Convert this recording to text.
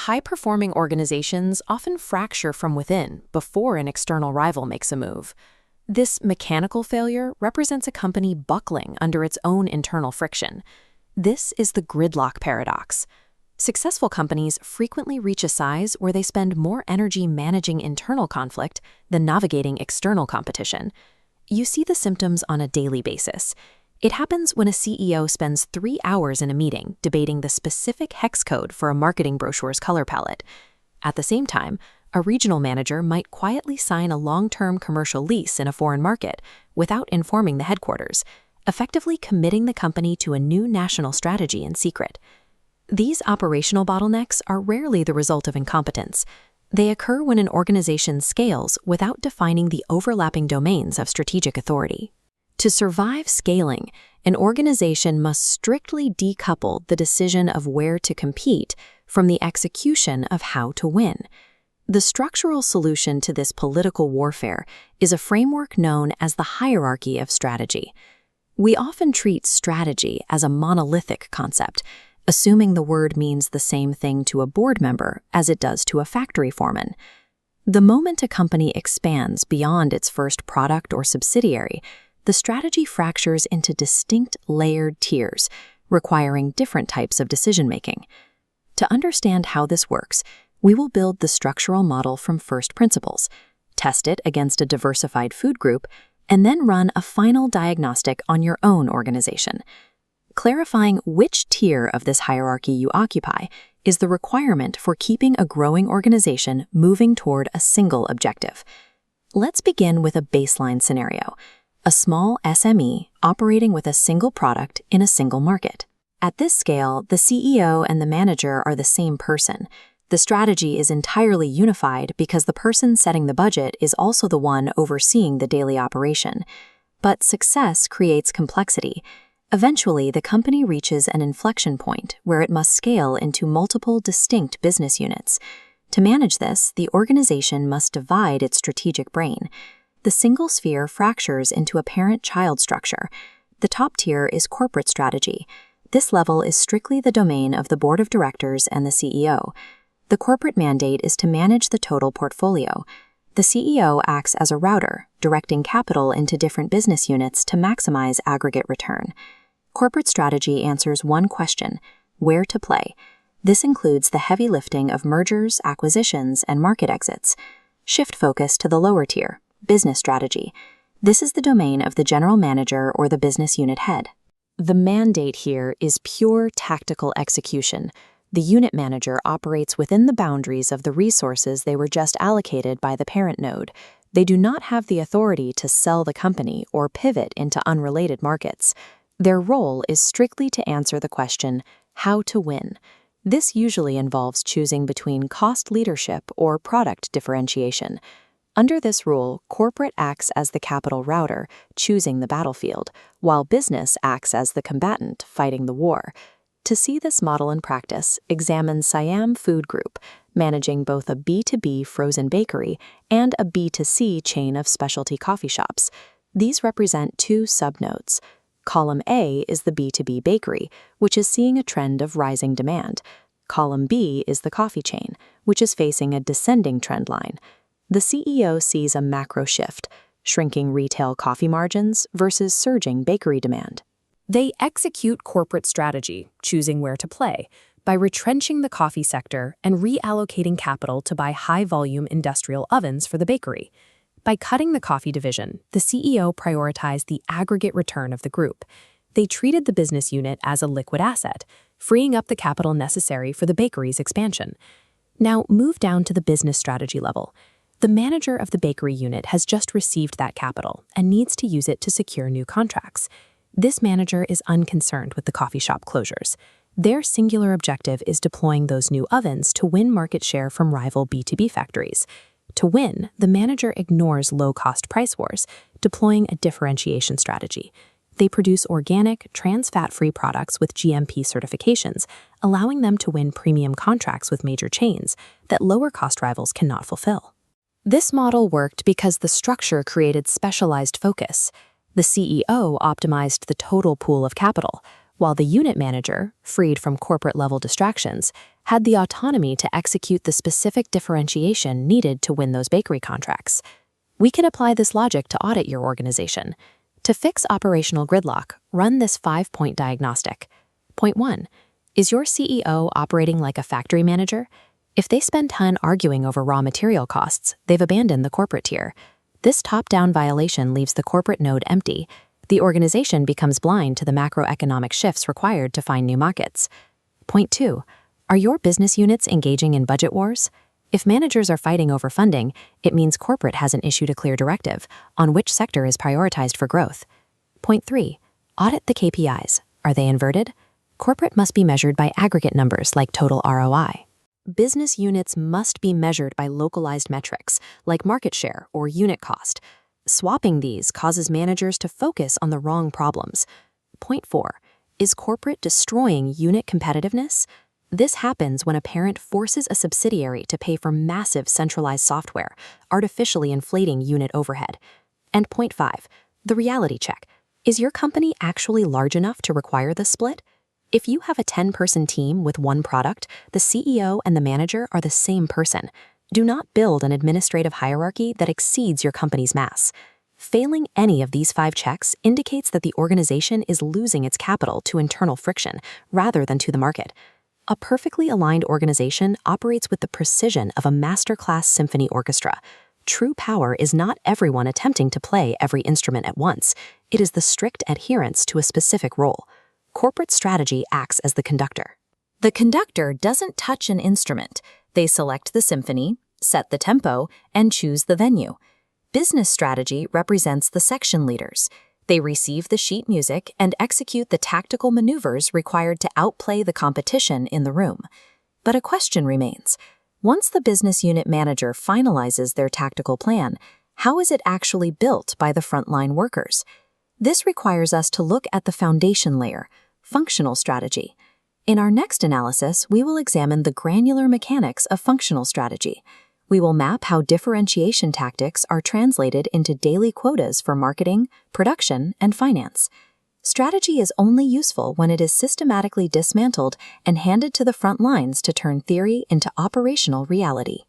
high-performing organizations often fracture from within before an external rival makes a move. This mechanical failure represents a company buckling under its own internal friction. This is the gridlock paradox. Successful companies frequently reach a size where they spend more energy managing internal conflict than navigating external competition. You see the symptoms on a daily basis. It happens when a CEO spends 3 hours in a meeting debating the specific hex code for a marketing brochure's color palette. At the same time, a regional manager might quietly sign a long-term commercial lease in a foreign market without informing the headquarters, effectively committing the company to a new national strategy in secret. These operational bottlenecks are rarely the result of incompetence. They occur when an organization scales without defining the overlapping domains of strategic authority. To survive scaling, an organization must strictly decouple the decision of where to compete from the execution of how to win. The structural solution to this political warfare is a framework known as the hierarchy of strategy. We often treat strategy as a monolithic concept, assuming the word means the same thing to a board member as it does to a factory foreman. The moment a company expands beyond its first product or subsidiary, the strategy fractures into distinct layered tiers, requiring different types of decision-making. To understand how this works, we will build the structural model from first principles, test it against a diversified food group, and then run a final diagnostic on your own organization. Clarifying which tier of this hierarchy you occupy is the requirement for keeping a growing organization moving toward a single objective. Let's begin with a baseline scenario: a small SME operating with a single product in a single market. At this scale, the CEO and the manager are the same person. The strategy is entirely unified because the person setting the budget is also the one overseeing the daily operation. But success creates complexity. Eventually, the company reaches an inflection point where it must scale into multiple distinct business units. To manage this, the organization must divide its strategic brain. The single sphere fractures into a parent-child structure. The top tier is corporate strategy. This level is strictly the domain of the board of directors and the CEO. The corporate mandate is to manage the total portfolio. The CEO acts as a router, directing capital into different business units to maximize aggregate return. Corporate strategy answers one question: where to play. This includes the heavy lifting of mergers, acquisitions, and market exits. Shift focus to the lower tier, business strategy. This is the domain of the general manager or the business unit head. The mandate here is pure tactical execution. The unit manager operates within the boundaries of the resources they were just allocated by the parent node. They do not have the authority to sell the company or pivot into unrelated markets. Their role is strictly to answer the question, how to win. This usually involves choosing between cost leadership or product differentiation. Under this rule, corporate acts as the capital router, choosing the battlefield, while business acts as the combatant, fighting the war. To see this model in practice, examine Siam Food Group, managing both a B2B frozen bakery and a B2C chain of specialty coffee shops. These represent two subnodes. Column A is the B2B bakery, which is seeing a trend of rising demand. Column B is the coffee chain, which is facing a descending trend line. The CEO sees a macro shift, shrinking retail coffee margins versus surging bakery demand. They execute corporate strategy, choosing where to play, by retrenching the coffee sector and reallocating capital to buy high-volume industrial ovens for the bakery. By cutting the coffee division, the CEO prioritized the aggregate return of the group. They treated the business unit as a liquid asset, freeing up the capital necessary for the bakery's expansion. Now move down to the business strategy level. The manager of the bakery unit has just received that capital and needs to use it to secure new contracts. This manager is unconcerned with the coffee shop closures. Their singular objective is deploying those new ovens to win market share from rival B2B factories. To win, the manager ignores low-cost price wars, deploying a differentiation strategy. They produce organic, trans-fat-free products with GMP certifications, allowing them to win premium contracts with major chains that lower-cost rivals cannot fulfill. This model worked because the structure created specialized focus. The CEO optimized the total pool of capital, while the unit manager, freed from corporate-level distractions, had the autonomy to execute the specific differentiation needed to win those bakery contracts. We can apply this logic to audit your organization. To fix operational gridlock, run this 5-point diagnostic. Point 1. Is your CEO operating like a factory manager? If they spend time arguing over raw material costs, they've abandoned the corporate tier. This top-down violation leaves the corporate node empty. The organization becomes blind to the macroeconomic shifts required to find new markets. Point 2. Are your business units engaging in budget wars? If managers are fighting over funding, it means corporate hasn't issued a clear directive on which sector is prioritized for growth. Point 3. Audit the KPIs. Are they inverted? Corporate must be measured by aggregate numbers like total ROI. Business units must be measured by localized metrics like market share or unit cost. Swapping these causes managers to focus on the wrong problems. Point 4. Is corporate destroying unit competitiveness? This happens when a parent forces a subsidiary to pay for massive centralized software, artificially inflating unit overhead. And point 5. The reality check. Is your company actually large enough to require this split? If you have a 10-person team with one product, the CEO and the manager are the same person. Do not build an administrative hierarchy that exceeds your company's mass. Failing any of these 5 checks indicates that the organization is losing its capital to internal friction rather than to the market. A perfectly aligned organization operates with the precision of a masterclass symphony orchestra. True power is not everyone attempting to play every instrument at once. It is the strict adherence to a specific role. Corporate strategy acts as the conductor. The conductor doesn't touch an instrument. They select the symphony, set the tempo, and choose the venue. Business strategy represents the section leaders. They receive the sheet music and execute the tactical maneuvers required to outplay the competition in the room. But a question remains. Once the business unit manager finalizes their tactical plan, how is it actually built by the frontline workers? This requires us to look at the foundation layer, functional strategy. In our next analysis, we will examine the granular mechanics of functional strategy. We will map how differentiation tactics are translated into daily quotas for marketing, production, and finance. Strategy is only useful when it is systematically dismantled and handed to the front lines to turn theory into operational reality.